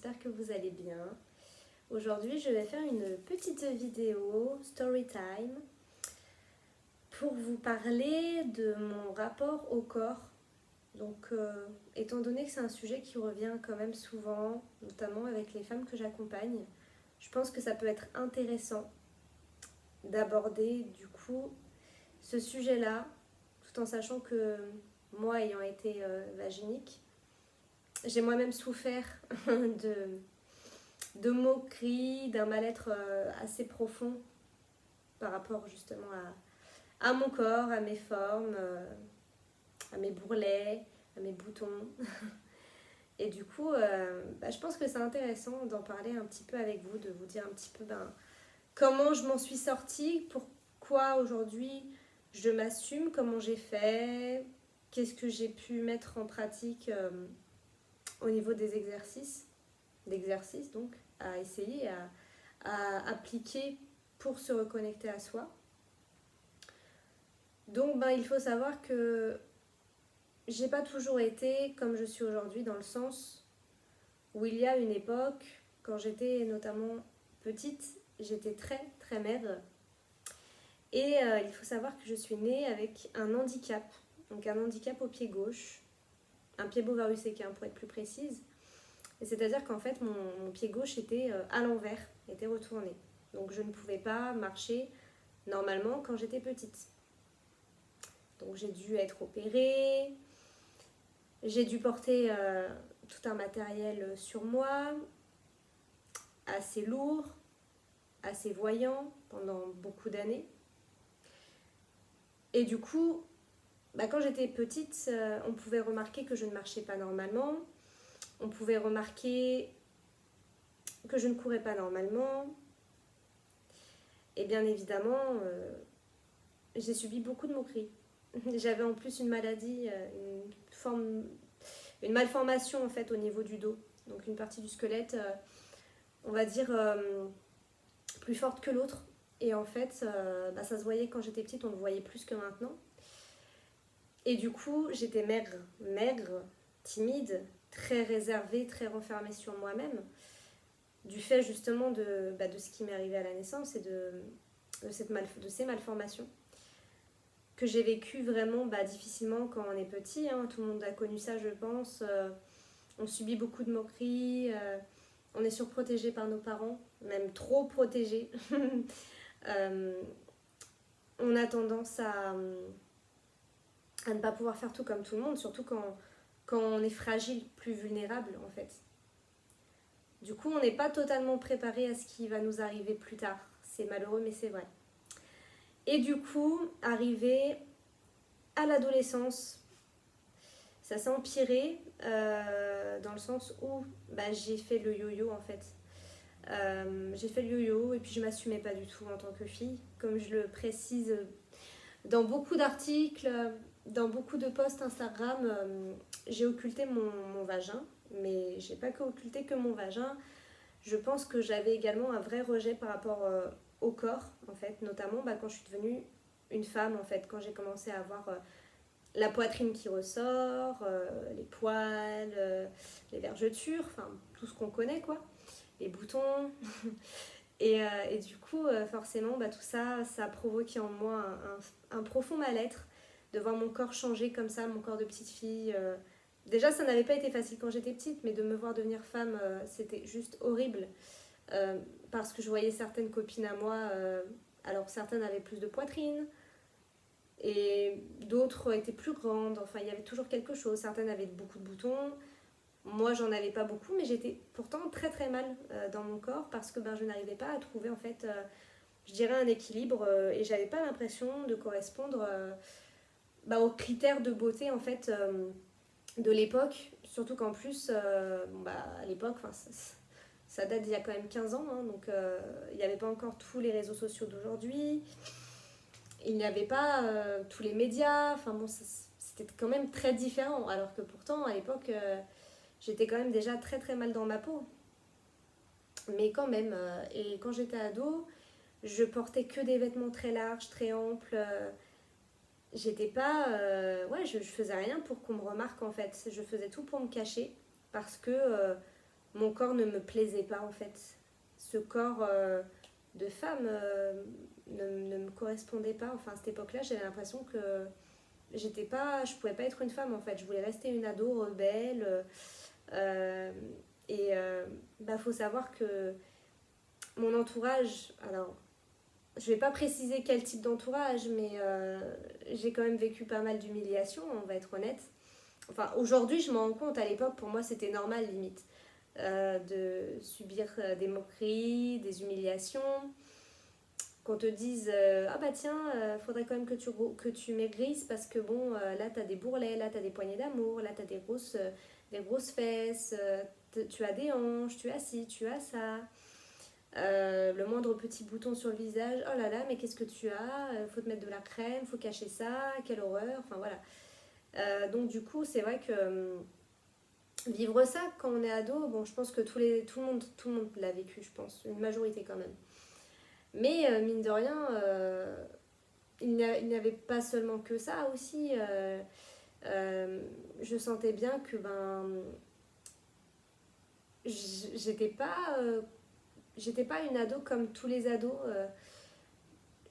j'espère que vous allez bien. Aujourd'hui, je vais faire une petite vidéo story time pour vous parler de mon rapport au corps. Donc, étant donné que c'est un sujet qui revient quand même souvent, notamment avec les femmes que j'accompagne, je pense que ça peut être intéressant d'aborder du coup ce sujet-là, tout en sachant que moi, ayant été vaginique, j'ai moi-même souffert de moqueries, d'un mal-être assez profond par rapport justement à mon corps, à mes formes, à mes bourrelets, à mes boutons. Et du coup, je pense que c'est intéressant d'en parler un petit peu avec vous, de vous dire un petit peu comment je m'en suis sortie, pourquoi aujourd'hui je m'assume, comment j'ai fait, qu'est-ce que j'ai pu mettre en pratique au niveau des d'exercices donc, à essayer, à appliquer pour se reconnecter à soi. Donc il faut savoir que j'ai pas toujours été comme je suis aujourd'hui, dans le sens où il y a une époque, quand j'étais notamment petite, j'étais très très maigre. Et il faut savoir que je suis née avec un handicap, donc un handicap au pied gauche, un pied bovarus équin pour être plus précise. Et c'est-à-dire qu'en fait mon pied gauche était à l'envers, était retourné. Donc je ne pouvais pas marcher normalement quand j'étais petite. Donc j'ai dû être opérée, j'ai dû porter tout un matériel sur moi, assez lourd, assez voyant pendant beaucoup d'années. Et du coup, quand j'étais petite, on pouvait remarquer que je ne marchais pas normalement, on pouvait remarquer que je ne courais pas normalement. Et bien évidemment, j'ai subi beaucoup de moqueries. J'avais en plus une maladie, une malformation en fait au niveau du dos. Donc une partie du squelette, on va dire, plus forte que l'autre. Et en fait, ça se voyait quand j'étais petite, on le voyait plus que maintenant. Et du coup, j'étais maigre, timide, très réservée, très renfermée sur moi-même, du fait justement de ce qui m'est arrivé à la naissance et de ces malformations que j'ai vécu vraiment difficilement quand on est petit. Hein. Tout le monde a connu ça, je pense. On subit beaucoup de moqueries, on est surprotégé par nos parents, même trop protégé. On a tendance à ne pas pouvoir faire tout comme tout le monde, surtout quand on est fragile, plus vulnérable en fait. Du coup, on n'est pas totalement préparé à ce qui va nous arriver plus tard. C'est malheureux, mais c'est vrai. Et du coup, arrivé à l'adolescence, ça s'est empiré dans le sens où j'ai fait le yo-yo en fait. J'ai fait le yo-yo et puis je m'assumais pas du tout en tant que fille. Comme je le précise dans beaucoup d'articles, dans beaucoup de posts Instagram, j'ai occulté mon vagin, mais j'ai pas occulté que mon vagin. Je pense que j'avais également un vrai rejet par rapport au corps, en fait, notamment quand je suis devenue une femme, en fait, quand j'ai commencé à avoir la poitrine qui ressort, les poils, les vergetures, enfin tout ce qu'on connaît, quoi, les boutons. Et du coup, forcément, tout ça, ça a provoqué en moi un profond mal-être de voir mon corps changer comme ça, mon corps de petite fille. Déjà, ça n'avait pas été facile quand j'étais petite, mais de me voir devenir femme, c'était juste horrible. Parce que je voyais certaines copines à moi, alors certaines avaient plus de poitrine, et d'autres étaient plus grandes. Enfin, il y avait toujours quelque chose. Certaines avaient beaucoup de boutons. Moi, j'en avais pas beaucoup, mais j'étais pourtant très très mal dans mon corps parce que je n'arrivais pas à trouver en fait, je dirais un équilibre et j'avais pas l'impression de correspondre aux critères de beauté en fait de l'époque. Surtout qu'en plus, à l'époque, ça date d'il y a quand même 15 ans, hein, donc il n'y avait pas encore tous les réseaux sociaux d'aujourd'hui. Il n'y avait pas tous les médias. Enfin bon, c'était quand même très différent. Alors que pourtant, à l'époque, j'étais quand même déjà très très mal dans ma peau. Mais quand même, et quand j'étais ado, je portais que des vêtements très larges, très amples. J'étais pas... je faisais rien pour qu'on me remarque en fait. Je faisais tout pour me cacher. Parce que mon corps ne me plaisait pas en fait. Ce corps de femme ne me correspondait pas. Enfin, à cette époque-là, j'avais l'impression que je pouvais pas être une femme en fait. Je voulais rester une ado rebelle. Euh, faut savoir que mon entourage, alors je vais pas préciser quel type d'entourage, mais j'ai quand même vécu pas mal d'humiliation, on va être honnête. Enfin, aujourd'hui, je m'en rends compte, à l'époque, pour moi, c'était normal, limite, de subir des moqueries, des humiliations, qu'on te dise ah bah tiens, faudrait quand même que tu maigrisses parce que bon, là, t'as des bourrelets, là, t'as des poignées d'amour, là, t'as des grosses fesses, tu as des hanches, tu as ci, tu as ça. Le moindre petit bouton sur le visage, oh là là, mais qu'est-ce que tu as? Faut te mettre de la crème, faut cacher ça, quelle horreur, enfin voilà. Donc du coup, c'est vrai que vivre ça quand on est ado, bon, je pense que tout le monde l'a vécu, je pense, une majorité quand même. Mais mine de rien, il n'y avait pas seulement que ça aussi. Je sentais bien que j'étais pas, j'étais pas une ado comme tous les ados.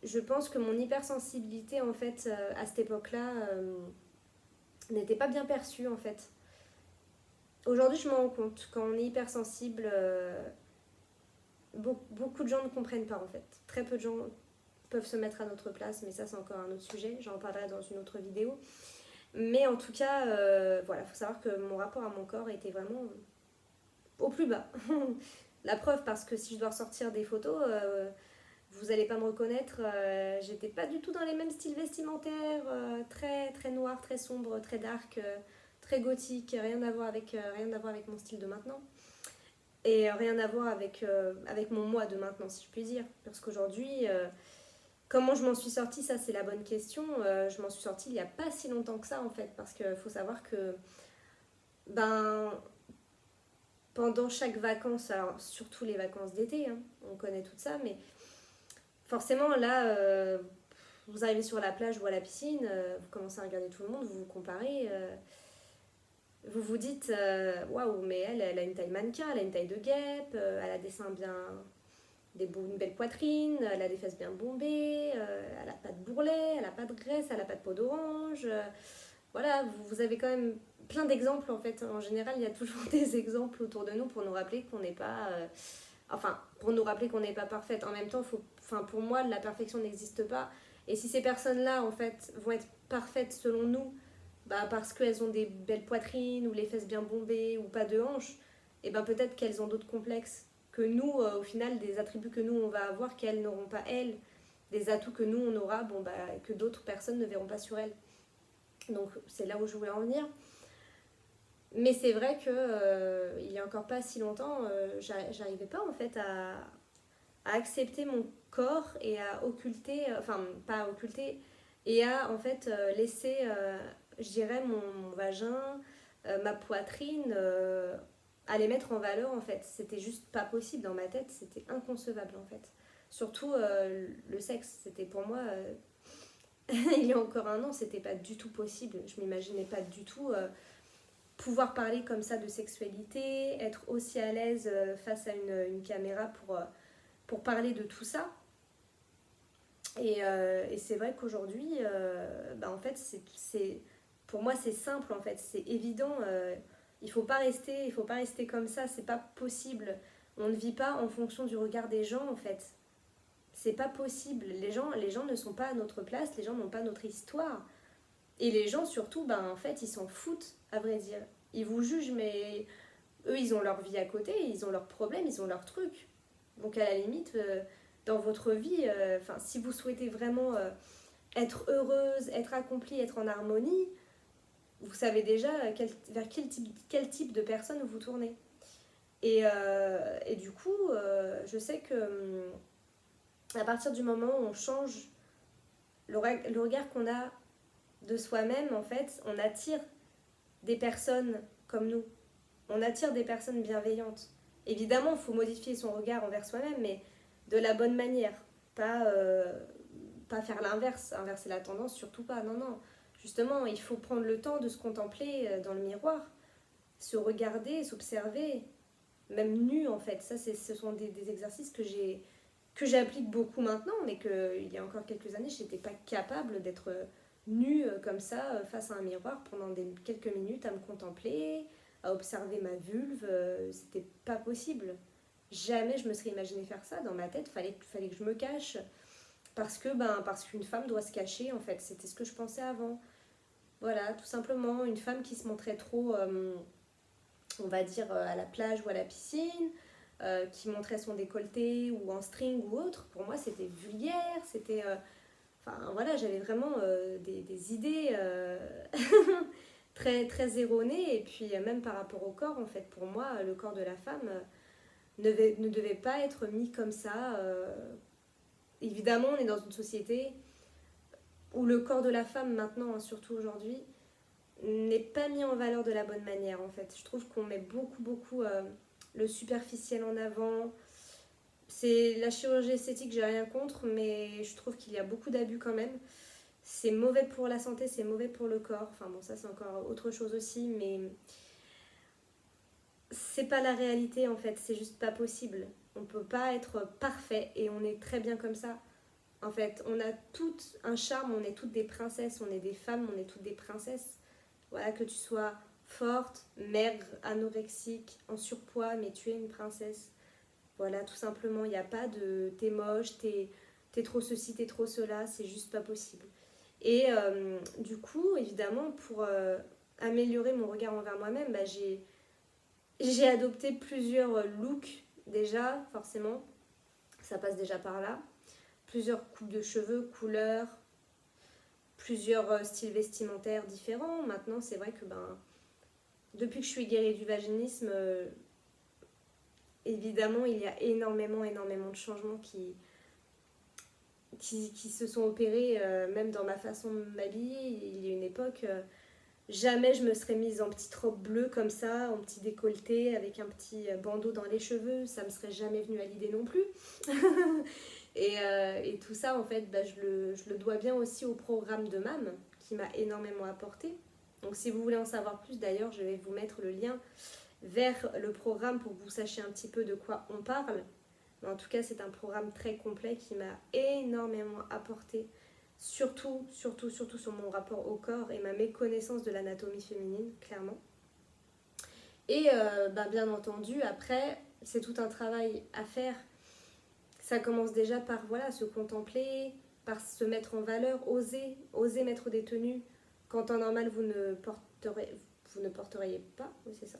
Je pense que mon hypersensibilité en fait à cette époque-là n'était pas bien perçue en fait. Aujourd'hui, je me rends compte quand on est hypersensible, beaucoup de gens ne comprennent pas en fait. Très peu de gens peuvent se mettre à notre place, mais ça c'est encore un autre sujet. J'en parlerai dans une autre vidéo. Mais en tout cas, voilà, faut savoir que mon rapport à mon corps était vraiment au plus bas. La preuve, parce que si je dois ressortir des photos, vous allez pas me reconnaître, j'étais pas du tout dans les mêmes styles vestimentaires, très très noir, très sombre, très dark, très gothique, rien à voir avec mon style de maintenant. Et rien à voir avec mon moi de maintenant, si je puis dire. Parce qu'aujourd'hui, comment je m'en suis sortie, ça c'est la bonne question. Je m'en suis sortie il y a pas si longtemps que ça en fait, parce qu'il faut savoir que ben, pendant chaque vacances, alors surtout les vacances d'été, hein, on connaît tout ça, mais forcément là, vous arrivez sur la plage ou à la piscine, vous commencez à regarder tout le monde, vous vous comparez, vous vous dites waouh, mais elle a une taille mannequin, elle a une taille de guêpe, elle a des seins bien, une belle poitrine, elle a des fesses bien bombées, elle a pas de bourrelet, elle a pas de graisse, elle a pas de peau d'orange. Voilà, vous avez quand même plein d'exemples en fait. En général, il y a toujours des exemples autour de nous pour nous rappeler qu'on n'est pas. Enfin, pour nous rappeler qu'on n'est pas parfaite. En même temps, pour moi, la perfection n'existe pas. Et si ces personnes-là, en fait, vont être parfaites selon nous, bah, parce qu'elles ont des belles poitrines ou les fesses bien bombées ou pas de hanches, et ben peut-être qu'elles ont d'autres complexes que nous, au final, des attributs que nous on va avoir qu'elles n'auront pas elles, des atouts que nous on aura, bon bah que d'autres personnes ne verront pas sur elles. Donc c'est là où je voulais en venir. Mais c'est vrai que il y a encore pas si longtemps, j'arrivais pas en fait à accepter mon corps et à occulter, enfin pas à occulter, et à en fait laisser, je dirais, mon vagin, ma poitrine, à les mettre en valeur en fait. C'était juste pas possible dans ma tête, c'était inconcevable en fait. Surtout le sexe, c'était pour moi, il y a encore un an, c'était pas du tout possible. Je m'imaginais pas du tout pouvoir parler comme ça de sexualité, être aussi à l'aise face à une caméra pour parler de tout ça. Et c'est vrai qu'aujourd'hui, en fait, pour moi, c'est simple, en fait, c'est évident. Il faut pas rester comme ça, c'est pas possible. On ne vit pas en fonction du regard des gens, en fait. C'est pas possible. Les gens ne sont pas à notre place, les gens n'ont pas notre histoire. Et les gens, surtout, en fait, ils s'en foutent, à vrai dire. Ils vous jugent, mais eux, ils ont leur vie à côté, ils ont leurs problèmes, ils ont leurs trucs. Donc, à la limite, dans votre vie, si vous souhaitez vraiment être heureuse, être accomplie, être en harmonie, vous savez déjà vers quel type de personne vous tournez. Et du coup, je sais que à partir du moment où on change le regard qu'on a de soi-même, en fait, on attire des personnes comme nous. On attire des personnes bienveillantes. Évidemment, il faut modifier son regard envers soi-même, mais de la bonne manière. Pas, pas faire l'inverse, inverser la tendance, surtout pas. Non, non. Justement, il faut prendre le temps de se contempler dans le miroir, se regarder, s'observer. même nue en fait. Ça, ce sont des exercices que j'applique beaucoup maintenant, mais qu'il y a encore quelques années, je n'étais pas capable d'être nue comme ça face à un miroir pendant quelques minutes à me contempler, à observer ma vulve. C'était pas possible. Jamais je me serais imaginé faire ça. Dans ma tête, fallait que je me cache. Parce qu'une femme doit se cacher, en fait. C'était ce que je pensais avant. Voilà, tout simplement, une femme qui se montrait trop, on va dire, à la plage ou à la piscine, qui montrait son décolleté ou en string ou autre, pour moi, c'était vulgaire, c'était... Enfin, voilà, j'avais vraiment des idées très, très erronées. Et puis, même par rapport au corps, en fait, pour moi, le corps de la femme ne devait pas être mis comme ça. Évidemment, on est dans une société où le corps de la femme, maintenant, hein, surtout aujourd'hui, n'est pas mis en valeur de la bonne manière, en fait. Je trouve qu'on met beaucoup, beaucoup le superficiel en avant. C'est la chirurgie esthétique, j'ai rien contre, mais je trouve qu'il y a beaucoup d'abus quand même. C'est mauvais pour la santé, c'est mauvais pour le corps. Enfin bon, ça c'est encore autre chose aussi, mais c'est pas la réalité en fait, c'est juste pas possible. On peut pas être parfait et on est très bien comme ça. En fait, on a tout un charme, on est toutes des princesses, on est des femmes, on est toutes des princesses. Voilà, que tu sois forte, maigre, anorexique, en surpoids, mais tu es une princesse. Voilà, tout simplement, il n'y a pas de t'es moche, t'es trop ceci, t'es trop cela, c'est juste pas possible. Et du coup, évidemment, pour améliorer mon regard envers moi-même, j'ai adopté plusieurs looks déjà, forcément, ça passe déjà par là. Plusieurs coupes de cheveux, couleurs, plusieurs styles vestimentaires différents. Maintenant, c'est vrai que depuis que je suis guérie du vaginisme, évidemment, il y a énormément, énormément de changements qui se sont opérés, même dans ma façon de m'habiller. Il y a une époque, jamais je me serais mise en petite robe bleue comme ça, en petit décolleté, avec un petit bandeau dans les cheveux. Ça me serait jamais venu à l'idée non plus. Et tout ça, en fait, je le dois bien aussi au programme de MAM, qui m'a énormément apporté. Donc si vous voulez en savoir plus, d'ailleurs, je vais vous mettre le lien vers le programme pour que vous sachiez un petit peu de quoi on parle. Mais en tout cas, c'est un programme très complet qui m'a énormément apporté, surtout, surtout, surtout sur mon rapport au corps et ma méconnaissance de l'anatomie féminine, clairement. Et bien entendu, après, c'est tout un travail à faire. Ça commence déjà par voilà, se contempler, par se mettre en valeur, oser mettre des tenues quand en normal vous ne porteriez pas, oui c'est ça.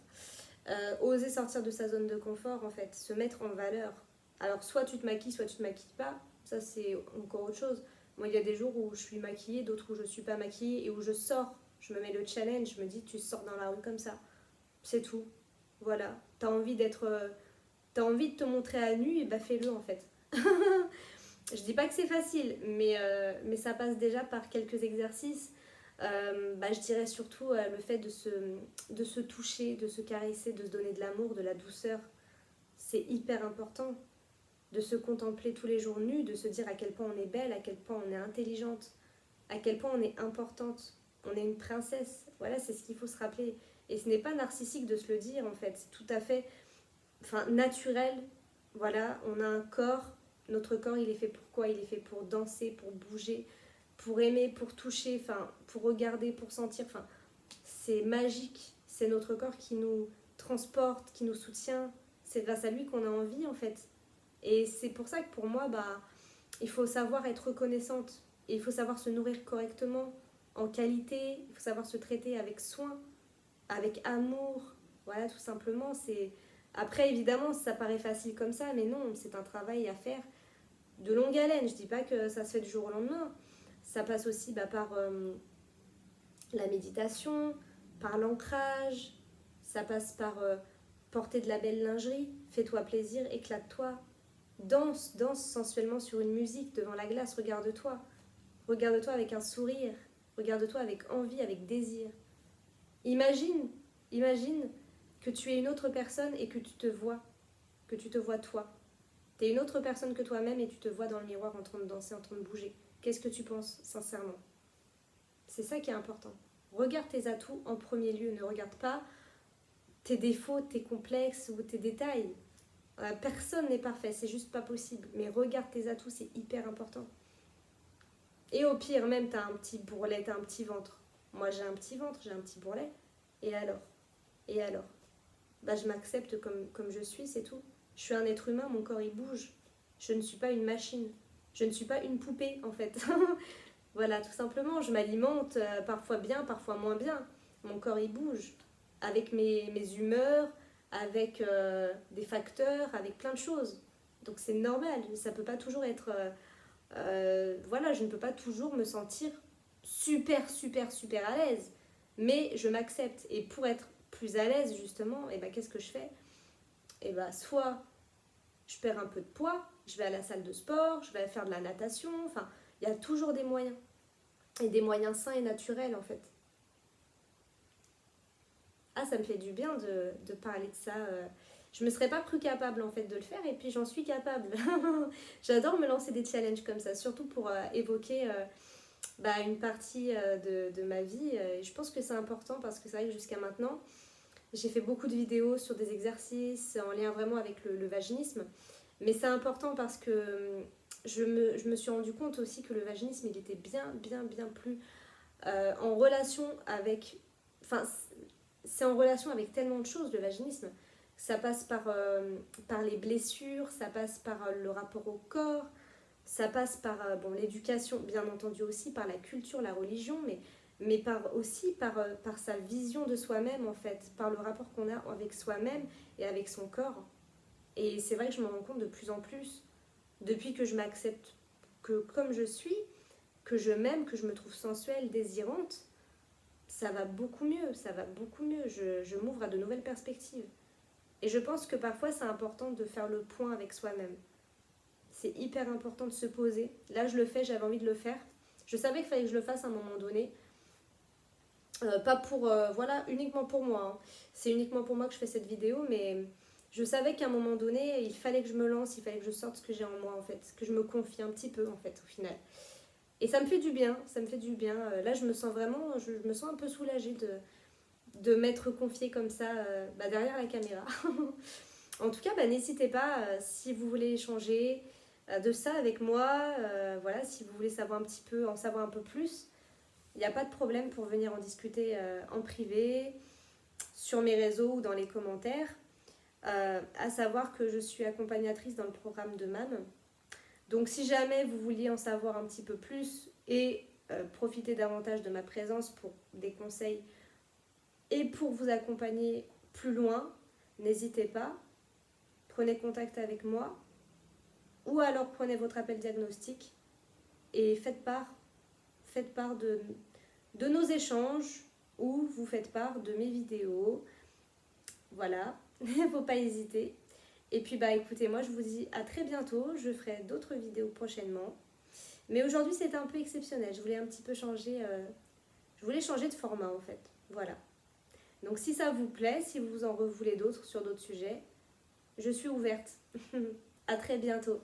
Oser sortir de sa zone de confort en fait, se mettre en valeur. Alors soit tu te maquilles, soit tu te maquilles pas, ça c'est encore autre chose. Moi il y a des jours où je suis maquillée, d'autres où je suis pas maquillée et où je sors, je me mets le challenge, je me dis tu sors dans la rue comme ça, c'est tout. Voilà, t'as envie de te montrer à nu, et bah fais-le en fait. Je dis pas que c'est facile, mais ça passe déjà par quelques exercices. Je dirais surtout le fait de se toucher, de se caresser, de se donner de l'amour, de la douceur. C'est hyper important de se contempler tous les jours nus, de se dire à quel point on est belle, à quel point on est intelligente, à quel point on est importante. On est une princesse. Voilà, c'est ce qu'il faut se rappeler. Et ce n'est pas narcissique de se le dire en fait. C'est tout à fait naturel. Voilà, on a un corps. Notre corps, il est fait pour quoi? Il est fait pour danser, pour bouger, pour aimer, pour toucher, pour regarder, pour sentir. C'est magique. C'est notre corps qui nous transporte, qui nous soutient. C'est grâce à lui qu'on a envie, en fait. Et c'est pour ça que pour moi, il faut savoir être reconnaissante. Et il faut savoir se nourrir correctement, en qualité. Il faut savoir se traiter avec soin, avec amour. Voilà, tout simplement. Après, évidemment, ça paraît facile comme ça, mais non, c'est un travail à faire de longue haleine. Je dis pas que ça se fait du jour au lendemain. Ça passe aussi par la méditation, par l'ancrage. Ça passe par porter de la belle lingerie. Fais-toi plaisir, éclate-toi. Danse, danse sensuellement sur une musique devant la glace. Regarde-toi. Regarde-toi avec un sourire. Regarde-toi avec envie, avec désir. Imagine que tu es une autre personne et que tu te vois toi. Tu es une autre personne que toi-même et tu te vois dans le miroir en train de danser, en train de bouger. Qu'est-ce que tu penses, sincèrement? C'est ça qui est important. Regarde tes atouts en premier lieu. Ne regarde pas tes défauts, tes complexes ou tes détails. Personne n'est parfait, c'est juste pas possible. Mais regarde tes atouts, c'est hyper important. Et au pire, même, t'as un petit bourrelet, t'as un petit ventre. Moi, j'ai un petit ventre, j'ai un petit bourrelet. Et alors? Et alors? Bah, je m'accepte comme je suis, c'est tout. Je suis un être humain, mon corps, il bouge. Je ne suis pas une machine. Je ne suis pas une poupée, en fait. Voilà, tout simplement. Je m'alimente parfois bien, parfois moins bien. Mon corps, il bouge. Avec mes humeurs, avec des facteurs, avec plein de choses. Donc c'est normal. Ça peut pas toujours être... voilà, je ne peux pas toujours me sentir super, super, super à l'aise. Mais je m'accepte. Et pour être plus à l'aise, justement, et ben, qu'est-ce que je fais? Et ben, soit je perds un peu de poids, je vais à la salle de sport, je vais faire de la natation. Enfin, il y a toujours des moyens. Et des moyens sains et naturels, en fait. Ah, ça me fait du bien de parler de ça. Je me serais pas cru capable, en fait, de le faire. Et puis, j'en suis capable. J'adore me lancer des challenges comme ça. Surtout pour évoquer... une partie de ma vie. Et je pense que c'est important parce que c'est vrai que jusqu'à maintenant, j'ai fait beaucoup de vidéos sur des exercices en lien vraiment avec le vaginisme. Mais c'est important parce que je me suis rendu compte aussi que le vaginisme, il était bien, bien, bien plus en relation avec... Enfin, c'est en relation avec tellement de choses, le vaginisme. Ça passe par les blessures, ça passe par le rapport au corps, ça passe par l'éducation, bien entendu aussi, par la culture, la religion, mais aussi par sa vision de soi-même, en fait, par le rapport qu'on a avec soi-même et avec son corps. Et c'est vrai que je me rends compte de plus en plus, depuis que je m'accepte que comme je suis, que je m'aime, que je me trouve sensuelle, désirante, ça va beaucoup mieux, ça va beaucoup mieux. Je m'ouvre à de nouvelles perspectives. Et je pense que parfois, c'est important de faire le point avec soi-même. C'est hyper important de se poser. Là, je le fais, j'avais envie de le faire. Je savais qu'il fallait que je le fasse à un moment donné. Pas pour, voilà, uniquement pour moi. Hein. C'est uniquement pour moi que je fais cette vidéo, mais je savais qu'à un moment donné, il fallait que je me lance, il fallait que je sorte ce que j'ai en moi, en fait. Que je me confie un petit peu, en fait, au final. Et ça me fait du bien, ça me fait du bien. Là, je me sens vraiment, je me sens un peu soulagée de m'être confiée comme ça derrière la caméra. En tout cas, n'hésitez pas, si vous voulez échanger de ça avec moi, voilà, si vous voulez savoir un petit peu, en savoir un peu plus, il n'y a pas de problème pour venir en discuter en privé, sur mes réseaux ou dans les commentaires. À savoir que je suis accompagnatrice dans le programme de MAM. Donc si jamais vous vouliez en savoir un petit peu plus et profiter davantage de ma présence pour des conseils et pour vous accompagner plus loin, n'hésitez pas, prenez contact avec moi ou alors prenez votre appel diagnostic et faites part de nos échanges ou vous faites part de mes vidéos. Voilà, il ne faut pas hésiter. Et puis écoutez, moi je vous dis à très bientôt, je ferai d'autres vidéos prochainement. Mais aujourd'hui c'était un peu exceptionnel, je voulais un petit peu changer, je voulais changer de format en fait. Voilà. Donc si ça vous plaît, si vous en voulez d'autres sur d'autres sujets, je suis ouverte. À très bientôt.